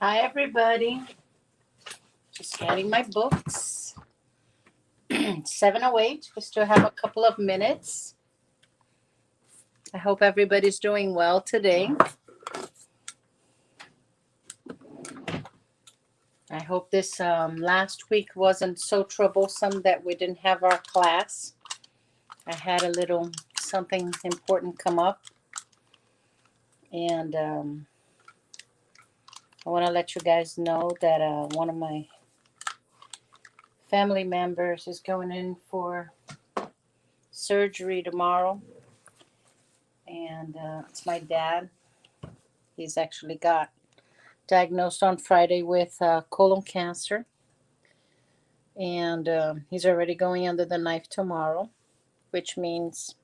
Hi, everybody. Just getting my books. 7:08. We still have a couple of minutes. I hope everybody's doing well today. I hope this last week wasn't so troublesome that we didn't have our class. I had a little something important come up. And I want to let you guys know that one of my family members is going in for surgery tomorrow. And it's my dad. He's actually got diagnosed on Friday with colon cancer. And he's already going under the knife tomorrow, which means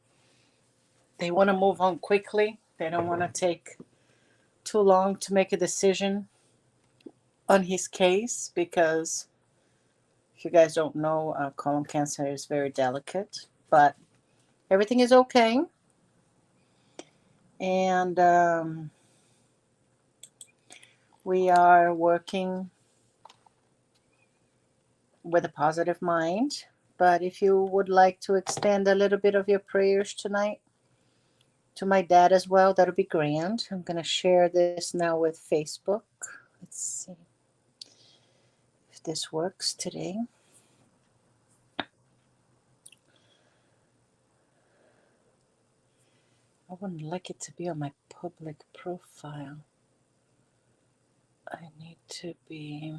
they want to move on quickly. They don't want to take too long to make a decision on his case because, if you guys don't know, colon cancer is very delicate. But everything is okay. And we are working with a positive mind. But if you would like to extend a little bit of your prayers tonight to my dad as well, that'll be grand. I'm going to share this now with Facebook. Let's see if this works today. I wouldn't like it to be on my public profile. I need to be...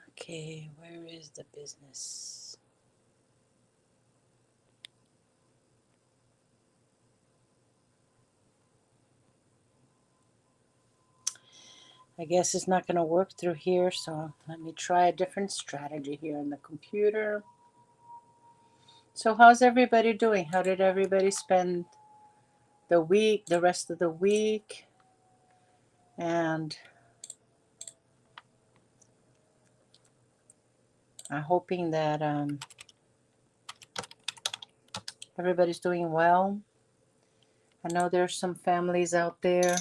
Okay, where is the business? I guess it's not going to work through here, so let me try a different strategy here on the computer. So how's everybody doing? How did everybody spend the week, the rest of the week? And I'm hoping that everybody's doing well. I know there's some families out there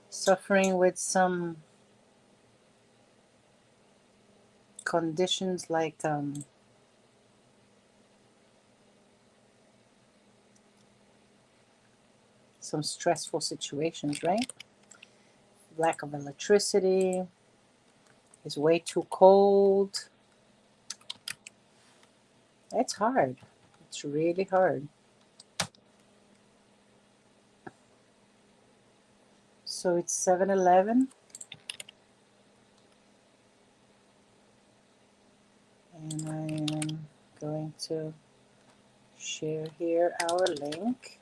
suffering with some conditions like some stressful situations, right? Lack of electricity, it's way too cold. It's hard. It's really hard. So it's 7:11. And I am going to share here our link.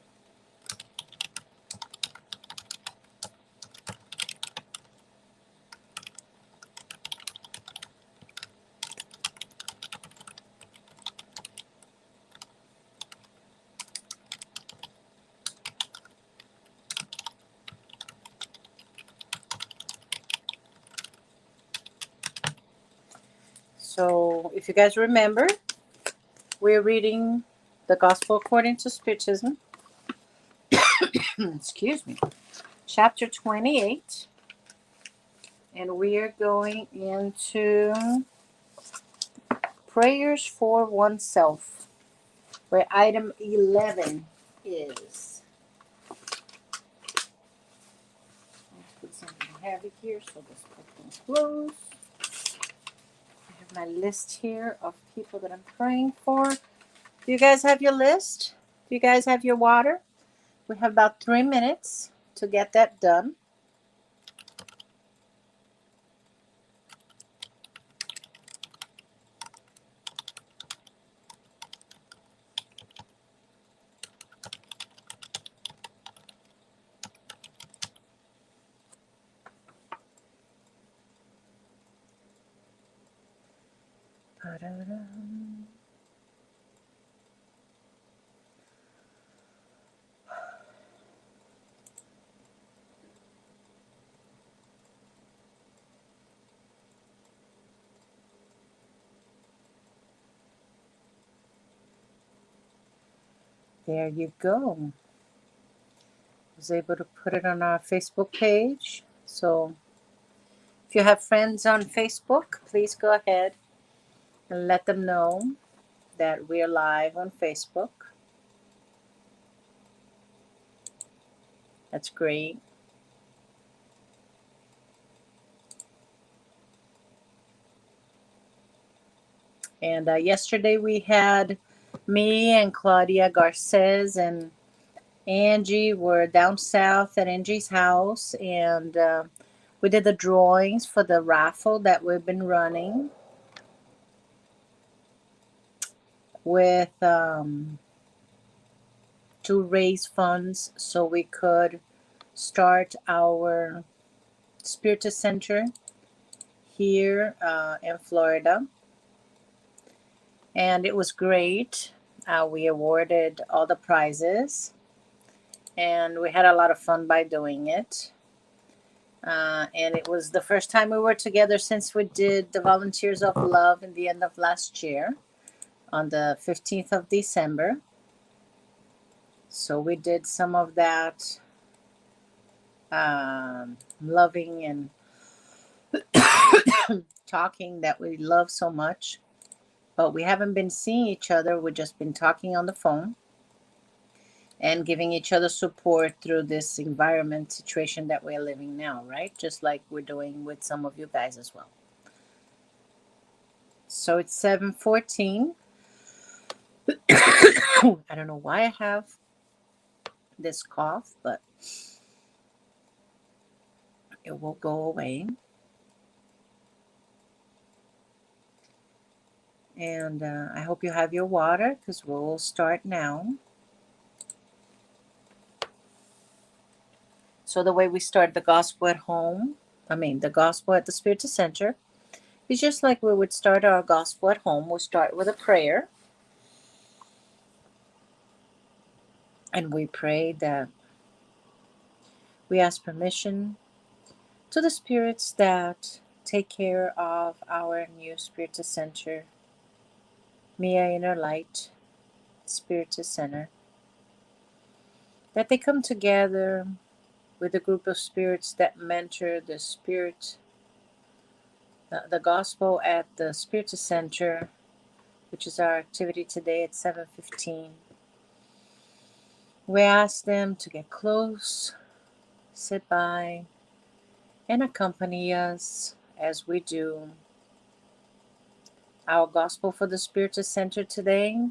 So if you guys remember, we're reading the Gospel according to Spiritism. Excuse me. Chapter 28. And we are going into prayers for oneself, where item 11 is. Let's put something heavy here so this book can close. I have my list here of people that I'm praying for. Do you guys have your list? Do you guys have your water? We have about 3 minutes to get that done. There you go. I was able to put it on our Facebook page. So if you have friends on Facebook, please go ahead and let them know that we're live on Facebook. That's great. And yesterday we had me and Claudia Garces and Angie were down south at Angie's house, and we did the drawings for the raffle that we've been running with to raise funds so we could start our Spiritist Center here in Florida. And it was great. We awarded all the prizes, and we had a lot of fun by doing it. And it was the first time we were together since we did the Volunteers of Love in the end of last year on the 15th of December. So we did some of that loving and talking that we love so much. But we haven't been seeing each other. We've just been talking on the phone and giving each other support through this environment situation that we're living now, right? Just like we're doing with some of you guys as well. So it's 7:14. I don't know why I have this cough, but it will go away. And I hope you have your water, because we'll start now. So the way we start the gospel at home, the gospel at the Spiritist Center, is just like we would start our gospel at home. We'll start with a prayer. And we pray that we ask permission to the spirits that take care of our new Spiritist Center, Mia Innerlight Spiritist Center, that they come together with a group of spirits that mentor the spirit, the gospel at the Spiritist Center, which is our activity today at 7:15. We ask them to get close, sit by, and accompany us as we do our gospel for the Spiritist Center today,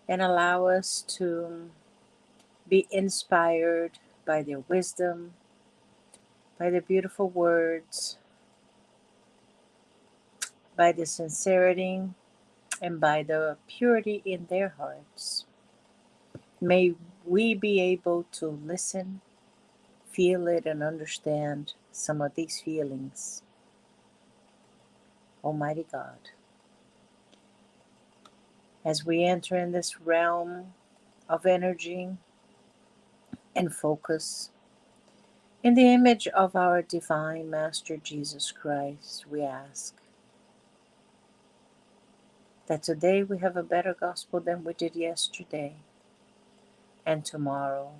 and allow us to be inspired by their wisdom, by their beautiful words, by the sincerity, and by the purity in their hearts. May we be able to listen, feel it, and understand some of these feelings. Almighty God, as we enter in this realm of energy and focus, in the image of our divine Master Jesus Christ, we ask that today we have a better gospel than we did yesterday, and tomorrow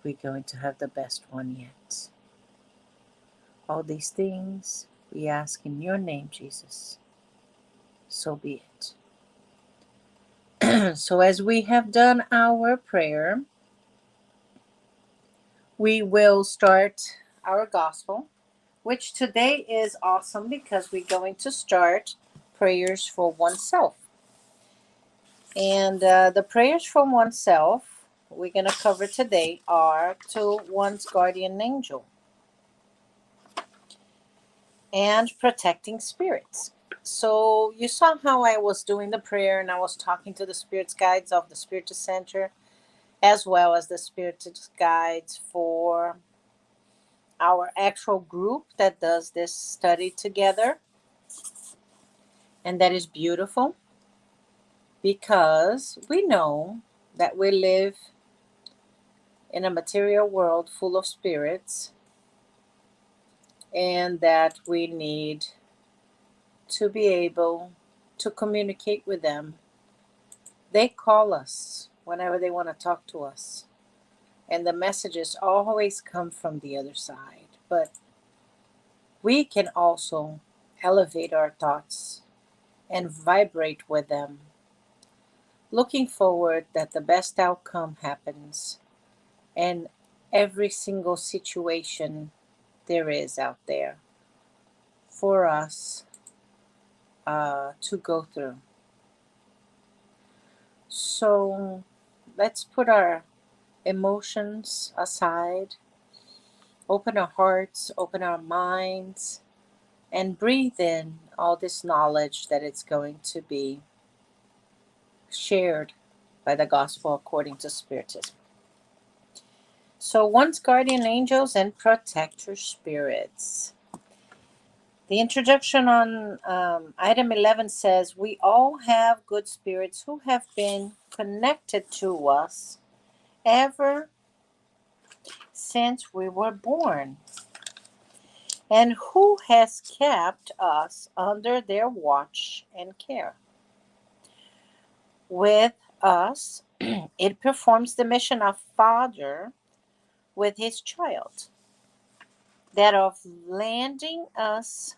we're going to have the best one yet. All these things we ask in your name, Jesus. So be it. So as we have done our prayer, we will start our gospel, which today is awesome because we're going to start prayers for oneself. And the prayers for oneself we're going to cover today are to one's guardian angel and protecting spirits. So you saw how I was doing the prayer, and I was talking to the spirits guides of the Spiritist Center, as well as the Spiritist guides for our actual group that does this study together. And that is beautiful, because we know that we live in a material world full of spirits, and that we need to be able to communicate with them They call us whenever they want to talk to us. And the messages always come from the other side. But we can also elevate our thoughts and vibrate with them, looking forward that the best outcome happens in every single situation there is out there for us to go through. So let's put our emotions aside, open our hearts, open our minds, and breathe in all this knowledge that it's going to be shared by the gospel according to Spiritism. So, one's guardian angels and protector spirits. The introduction on item 11 says, we all have good spirits who have been connected to us ever since we were born, and who has kept us under their watch and care. With us, it performs the mission of father with his child, that of landing us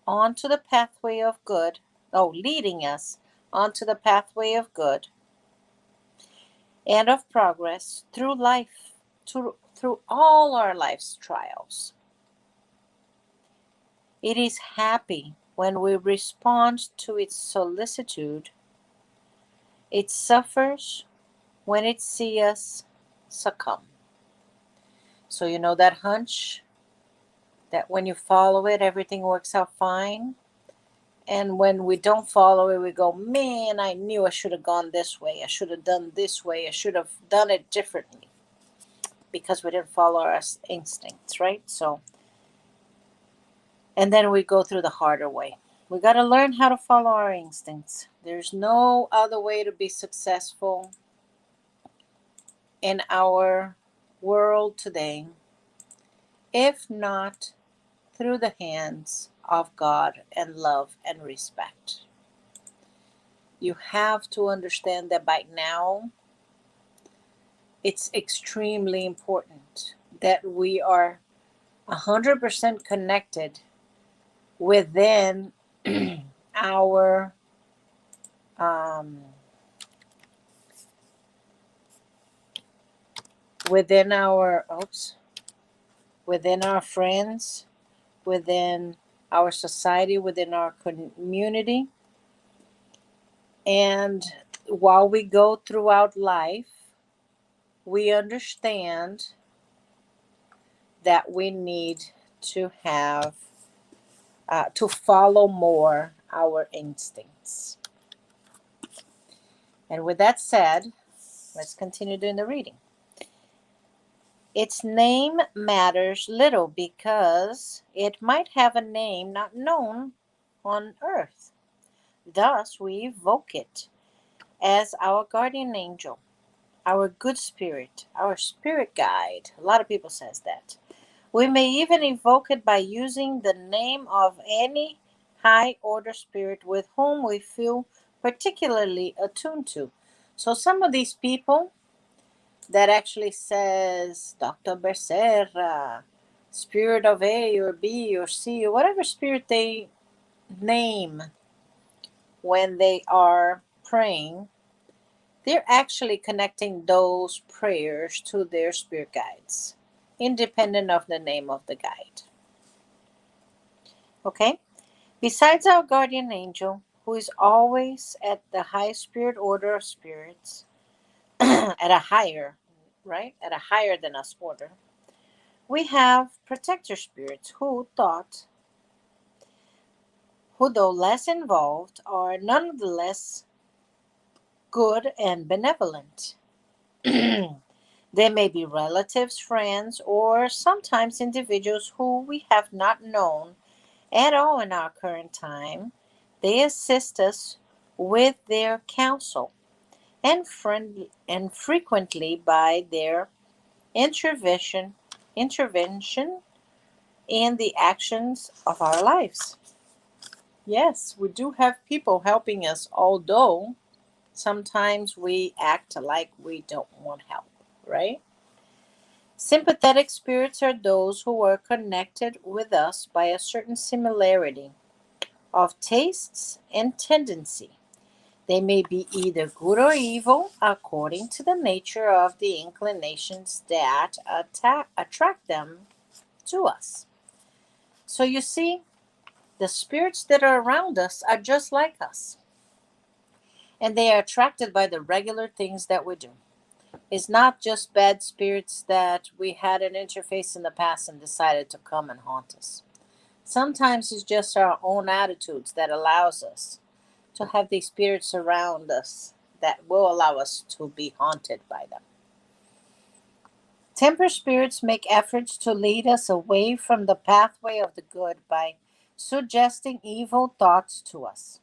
onto the pathway of good, leading us onto the pathway of good and of progress through life, through all our life's trials. It is happy when we respond to its solicitude. It suffers when it sees us succumb. So you know that hunch that when you follow it, everything works out fine. And when we don't follow it, we go, man, I knew I should have gone this way. I should have done this way. I should have done it differently, because we didn't follow our instincts, right? So, and then we go through the harder way. We got to learn how to follow our instincts. There's no other way to be successful in our world today, if not through the hands of God and love and respect. You have to understand that by now, it's extremely important that we are 100% connected within our within our friends, within our society, within our community. And while we go throughout life, we understand that we need to have to follow more our instincts. And with that said, let's continue doing the reading. Its name matters little because it might have a name not known on earth. Thus, we evoke it as our guardian angel, our good spirit, our spirit guide. A lot of people says that. We may even evoke it by using the name of any high order spirit with whom we feel particularly attuned to. So some of these people that actually says Dr. Becerra, spirit of A or B or C or whatever spirit they name when they are praying, they're actually connecting those prayers to their spirit guides, independent of the name of the guide. Okay? Besides our guardian angel, who is always at the high spirit order of spirits, at a higher, right? At a higher than us order, we have protector spirits who, though less involved, are nonetheless good and benevolent. They may be relatives, friends, or sometimes individuals who we have not known at all in our current time. They assist us with their counsel and frequently by their intervention in the actions of our lives. Yes, we do have people helping us, although sometimes we act like we don't want help, right? Sympathetic spirits are those who are connected with us by a certain similarity of tastes and tendency. They may be either good or evil according to the nature of the inclinations that attract them to us. So you see, the spirits that are around us are just like us, and they are attracted by the regular things that we do. It's not just bad spirits that we had an interface in the past and decided to come and haunt us. Sometimes it's just our own attitudes that allows us to have these spirits around us that will allow us to be haunted by them. Temper spirits make efforts to lead us away from the pathway of the good by suggesting evil thoughts to us.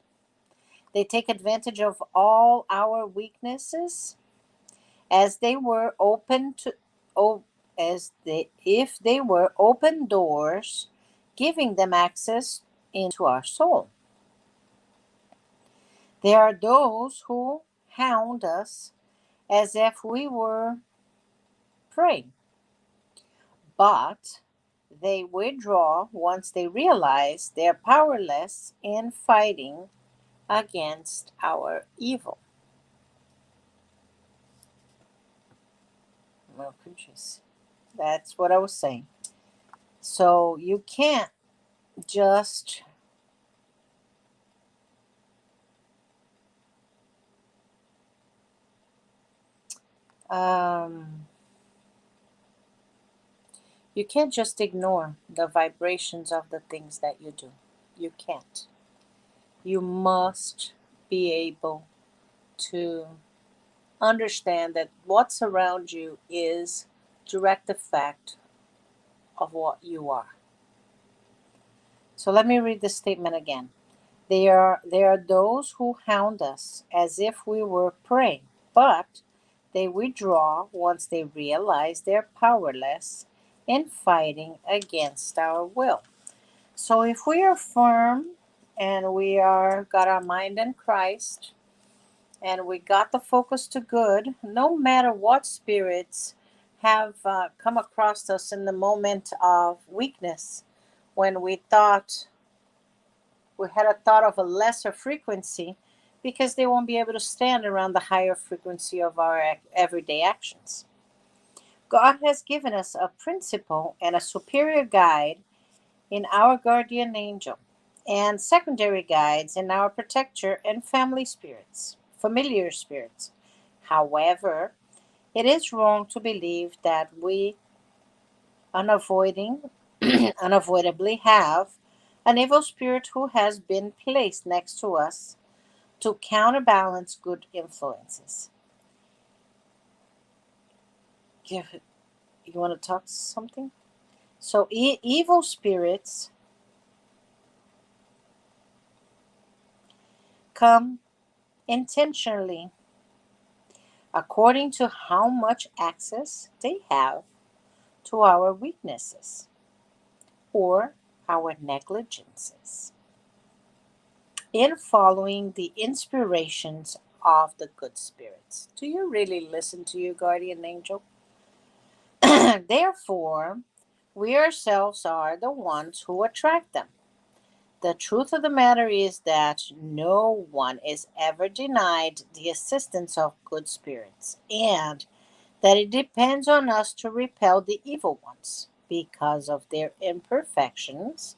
They take advantage of all our weaknesses as they were open to oh, as they if they were open doors, giving them access into our soul. There are those who hound us as if we were prey, but they withdraw once they realize they're powerless in fighting against our evil. Well, goodness. That's what I was saying. So you can't just um, you can't just ignore the vibrations of the things that you do. You can't. You must be able to understand that what's around you is direct effect of what you are. So let me read this statement again. There are those who hound us as if we were prey, but they withdraw once they realize they're powerless in fighting against our will. So if we are firm and we are got our mind in Christ and we got the focus to good, no matter what spirits have come across us in the moment of weakness, when we thought we had a thought of a lesser frequency, because they won't be able to stand around the higher frequency of our everyday actions. God has given us a principle and a superior guide in our guardian angel, and secondary guides in our protector and family spirits, familiar spirits. However, it is wrong to believe that we unavoiding, unavoidably have an evil spirit who has been placed next to us to counterbalance good influences. You want to talk something? So, evil spirits come intentionally according to how much access they have to our weaknesses or our negligences in following the inspirations of the good spirits. Do you really listen to your guardian angel? Therefore, we ourselves are the ones who attract them. The truth of the matter is that no one is ever denied the assistance of good spirits, and that it depends on us to repel the evil ones. Because of their imperfections,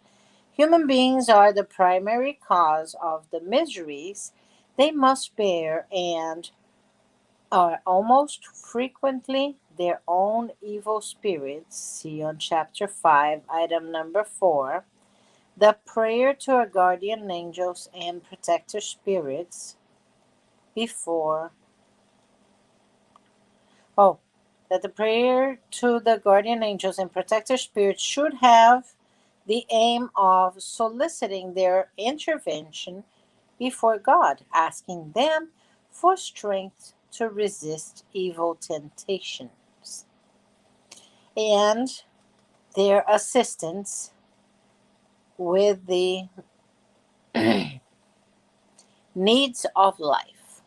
human beings are the primary cause of the miseries they must bear and are almost frequently their own evil spirits. See on chapter 5, item number 4. The prayer to our guardian angels and protector spirits before. Oh, that the prayer to the guardian angels and protector spirits should have the aim of soliciting their intervention before God, asking them for strength to resist evil temptations and their assistance with the needs of life.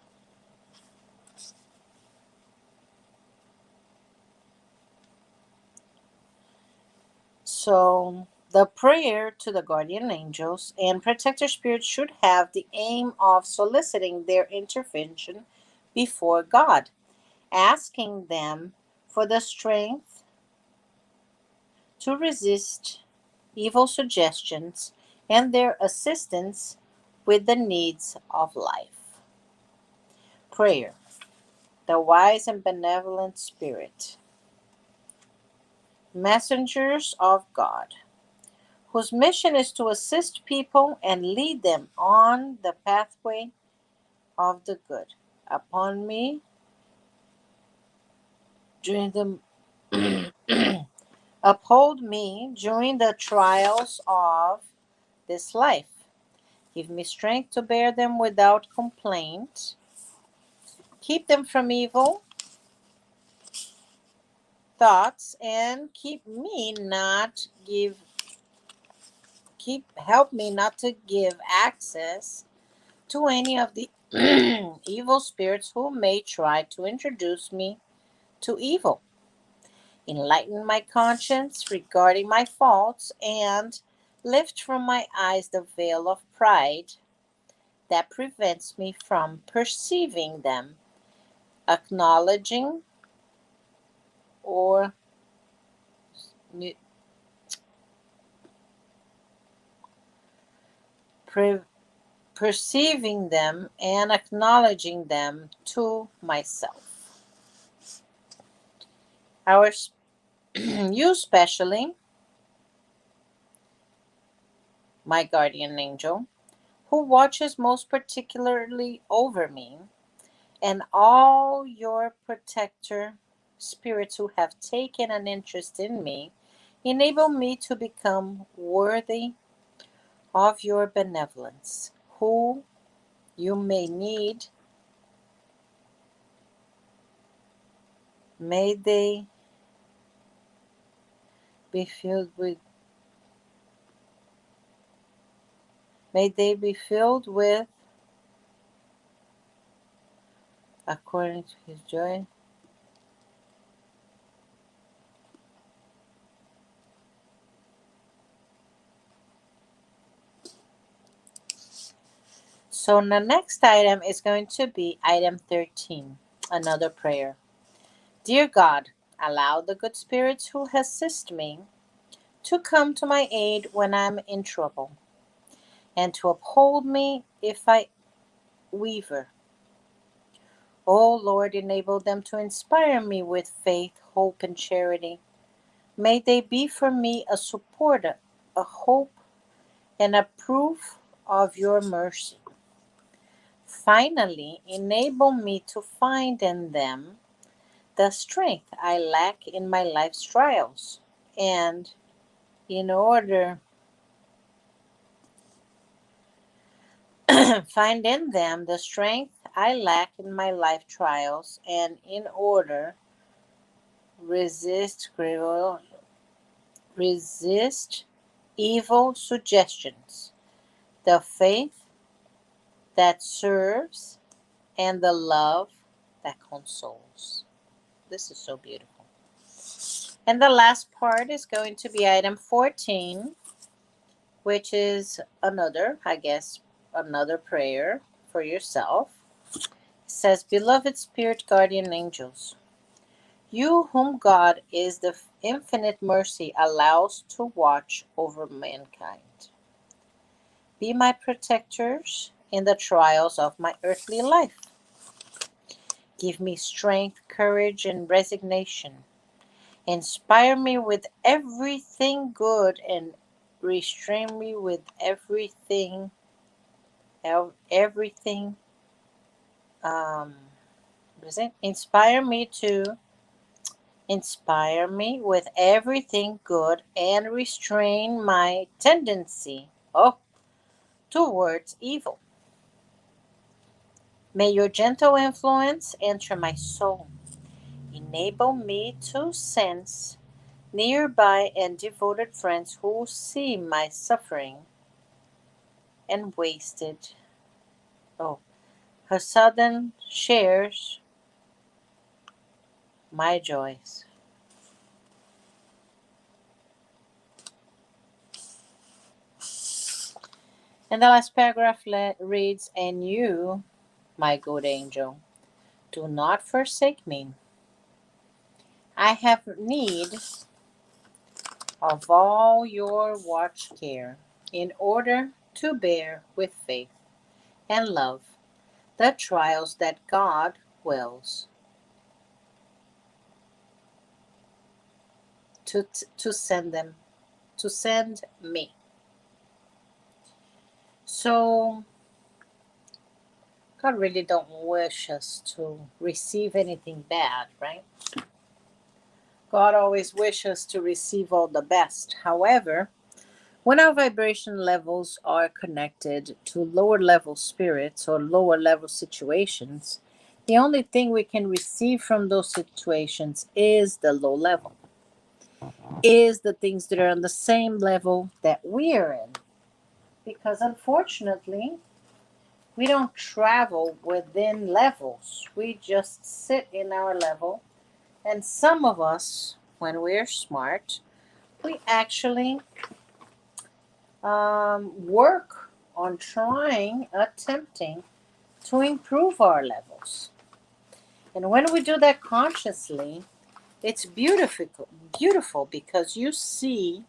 So, the prayer to the guardian angels and protector spirits should have the aim of soliciting their intervention before God, asking them for the strength to resist evil suggestions and their assistance with the needs of life. Prayer. The wise and benevolent spirit, messengers of God, whose mission is to assist people and lead them on the pathway of the good. Upon me during the uphold me during the trials of this life. Give me strength to bear them without complaint. Keep them from evil thoughts and help me not to give access to any of the evil spirits who may try to introduce me to evil. Enlighten my conscience regarding my faults and lift from my eyes the veil of pride that prevents me from perceiving them, acknowledging or perceiving them and acknowledging them to myself. You specially, my guardian angel, who watches most particularly over me, and all your protector spirits who have taken an interest in me, enable me to become worthy of your benevolence, who you may need. May they be filled with according to his joy. So the next item is going to be item 13, another prayer. Dear God, allow the good spirits who assist me to come to my aid when I'm in trouble, and to uphold me if I waver. O Lord, enable them to inspire me with faith, hope, and charity. May they be for me a support, a hope, and a proof of your mercy. Finally, enable me to find in them the strength I lack in my life's trials, and in order find in them the strength I lack in my life trials, and in order resist evil suggestions, the faith that serves, and the love that consoles. This is so beautiful. And the last part is going to be item 14, which is another prayer for yourself. It says, Beloved Spirit Guardian Angels, you whom God is the infinite mercy allows to watch over mankind, be my protectors in the trials of my earthly life. Give me strength, courage, and resignation. Inspire me with everything good and restrain me with everything um inspire me with everything good and restrain my tendency towards evil. May your gentle influence enter my soul. Enable me to sense nearby and devoted friends who see my suffering and wasted. Her sudden shares my joys. And the last paragraph reads, "And you, my good angel, do not forsake me. I have need of all your watch care in order to bear with faith and love the trials that God wills to send me." So God really don't wish us to receive anything bad, right? God always wishes us to receive all the best. However, when our vibration levels are connected to lower level spirits or lower level situations, the only thing we can receive from those situations is the low level, is the things that are on the same level that we are in. Because unfortunately, we don't travel within levels. We just sit in our level. And some of us, when we're smart, we actually work on attempting to improve our levels. And when we do that consciously, it's beautiful because you see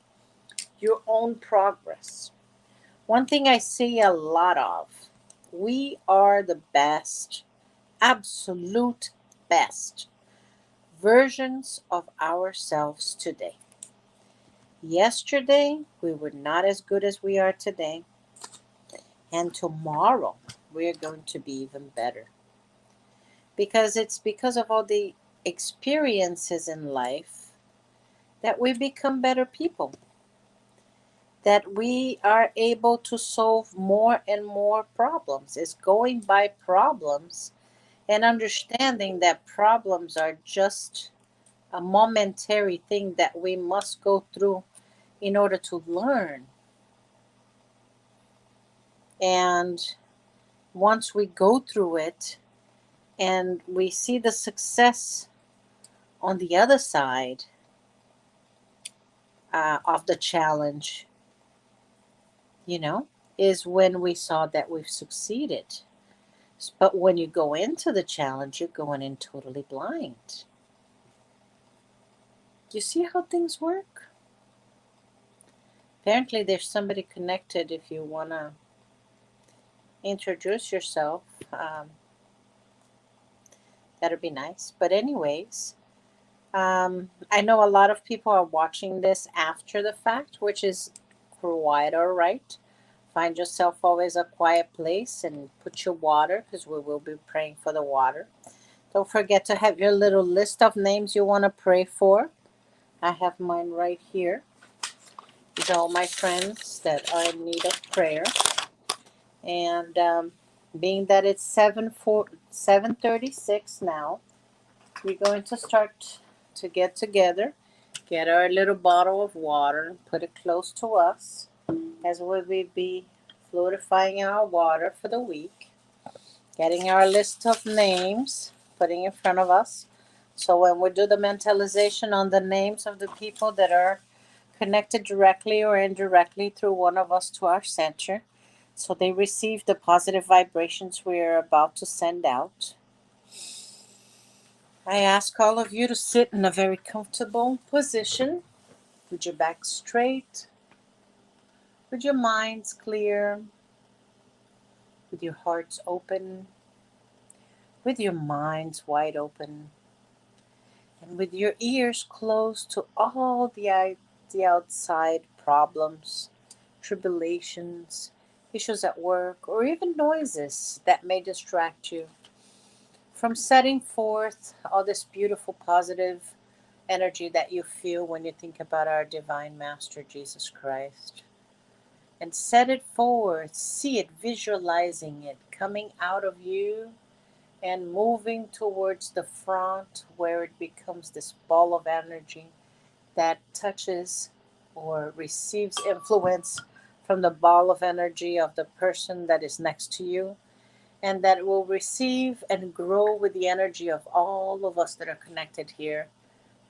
your own progress. One thing I see a lot of, we are the best, absolute best versions of ourselves today. Yesterday, we were not as good as we are today. And tomorrow, we're going to be even better. Because it's because of all the experiences in life that we become better people. That we are able to solve more and more problems. It's going by problems and understanding that problems are just a momentary thing that we must go through in order to learn. And once we go through it and we see the success on the other side of the challenge, is when we saw that we've succeeded. But when you go into the challenge, you're going in totally blind. Do you see how things work? Apparently, there's somebody connected. If you want to introduce yourself, that'd be nice. But anyways, I know a lot of people are watching this after the fact, which is quite all right. Find yourself always a quiet place and put your water, because we will be praying for the water. Don't forget to have your little list of names you want to pray for. I have mine right here. These are all my friends that are in need of prayer. And being that it's 7:36 now, we're going to start to get together, get our little bottle of water, and put it close to us as we will be fluidifying our water for the week, getting our list of names, putting in front of us. So when we do the mentalization on the names of the people that are connected directly or indirectly through one of us to our center, so they receive the positive vibrations we are about to send out. I ask all of you to sit in a very comfortable position with your back straight, with your minds clear, with your hearts open, with your minds wide open, and with your ears closed to all the outside problems, tribulations, issues at work, or even noises that may distract you from setting forth all this beautiful positive energy that you feel when you think about our divine master Jesus Christ. And set it forth, see it, visualizing it coming out of you and moving towards the front, where it becomes this ball of energy that touches or receives influence from the ball of energy of the person that is next to you, and that will receive and grow with the energy of all of us that are connected here,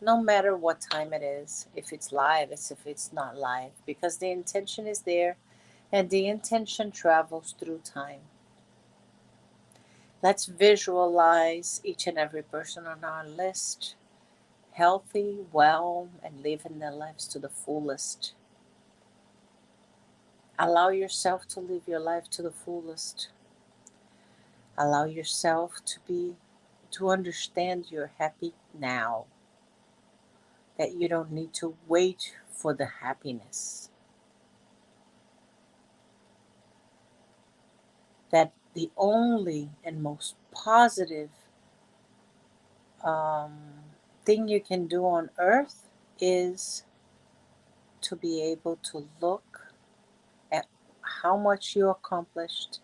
no matter what time it is, if it's live, if it's not live, because the intention is there And the intention travels through time. Let's visualize each and every person on our list healthy, well, and living their lives to the fullest. Allow yourself to live your life to the fullest. Allow yourself to understand you're happy now. That you don't need to wait for the happiness. That the only and most positive thing you can do on earth is to be able to look at how much you accomplished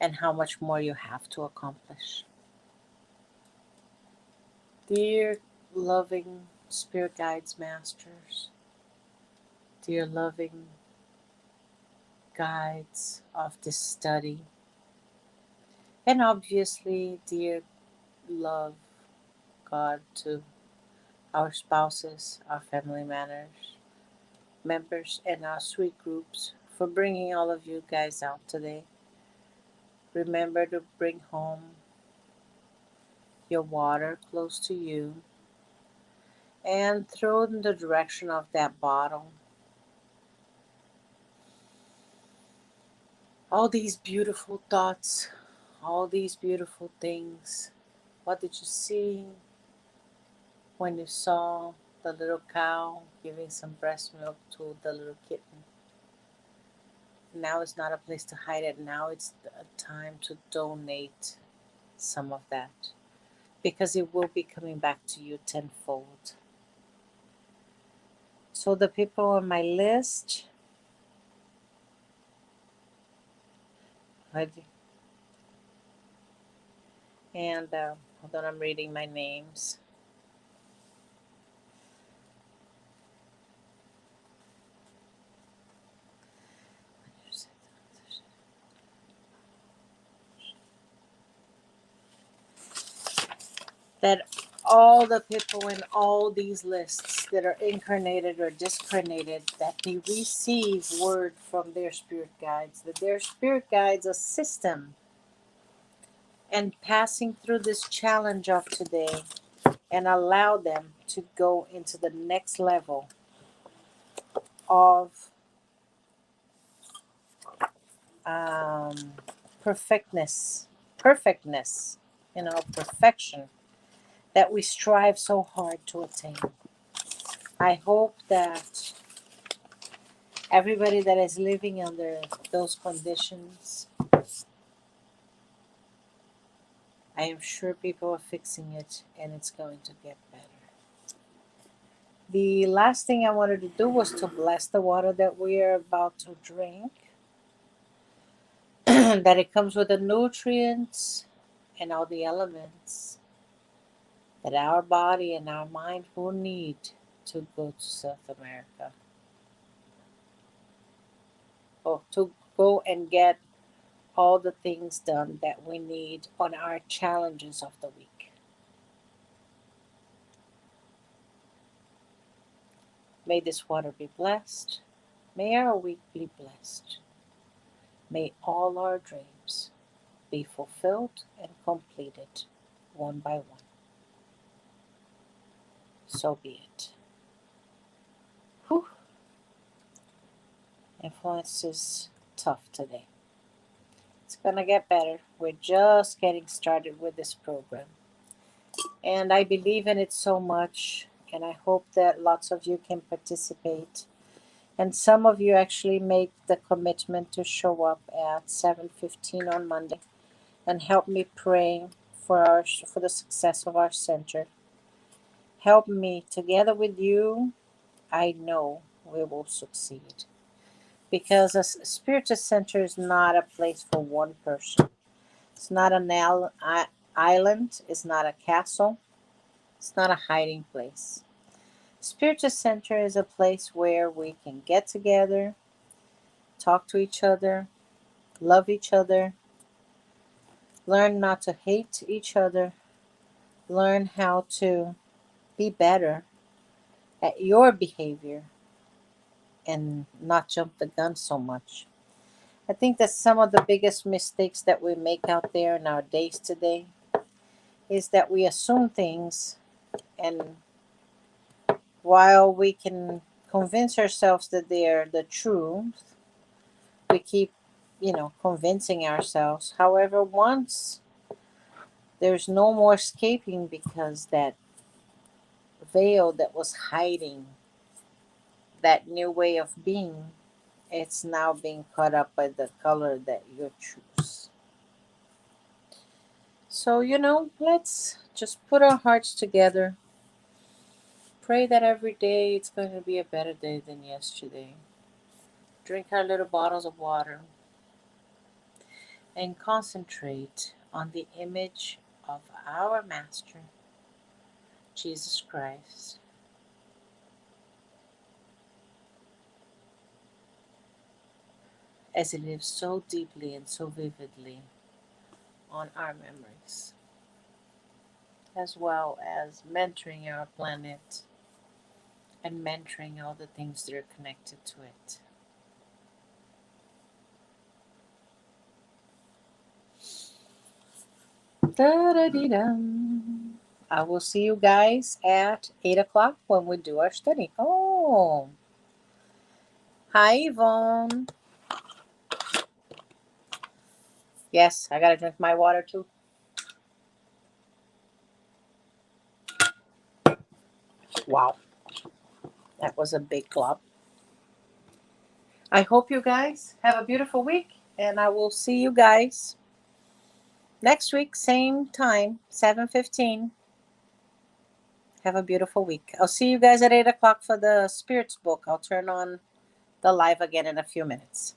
and how much more you have to accomplish. Dear loving spirit guides, masters, dear loving guides of this study, and obviously dear love God to our spouses, our family members, and our sweet groups for bringing all of you guys out today. Remember to bring home your water close to you and throw it in the direction of that bottle. All these beautiful thoughts, all these beautiful things. What did you see when you saw the little cow giving some breast milk to the little kitten? Now is not a place to hide it. Now it's a time to donate some of that, because it will be coming back to you tenfold. So the people on my list, and hold on, I'm reading my names. That all the people in all these lists that are incarnated or discarnated, that they receive word from their spirit guides, that their spirit guides assist them and passing through this challenge of today and allow them to go into the next level of perfectness, perfection that we strive so hard to attain. I hope that everybody that is living under those conditions, I am sure people are fixing it and it's going to get better. The last thing I wanted to do was to bless the water that we are about to drink. That it comes with the nutrients and all the elements that our body and our mind will need to go to South America. Or to go and get all the things done that we need on our challenges of the week. May this water be blessed. May our week be blessed. May all our dreams be fulfilled and completed one by one. So be it. Whew. Influence is tough today. It's gonna get better. We're just getting started with this program. And I believe in it so much, and I hope that lots of you can participate. And some of you actually make the commitment to show up at 7:15 on Monday and help me pray for the success of our center. Help me. Together with you, I know we will succeed. Because a Spiritist center is not a place for one person. It's not an island. It's not a castle. It's not a hiding place. Spiritist center is a place where we can get together, talk to each other, love each other, learn not to hate each other, learn how to be better at your behavior and not jump the gun so much. I think that some of the biggest mistakes that we make out there in our days today is that we assume things, and while we can convince ourselves that they're the truth, we keep, convincing ourselves. However, once there's no more escaping, because that veil that was hiding that new way of being, it's now being caught up by the color that you choose. So, let's just put our hearts together. Pray that every day it's going to be a better day than yesterday. Drink our little bottles of water and concentrate on the image of our Master, Jesus Christ, as He lives so deeply and so vividly on our memories, as well as mentoring our planet and mentoring all the things that are connected to it. Da-da-dee-dum. I will see you guys at 8 o'clock when we do our study. Oh, hi, Yvonne. Yes, I got to drink my water too. Wow, that was a big club. I hope you guys have a beautiful week, and I will see you guys next week, same time, 7:15. Have a beautiful week. I'll see you guys at 8 o'clock for the Spirits book. I'll turn on the live again in a few minutes.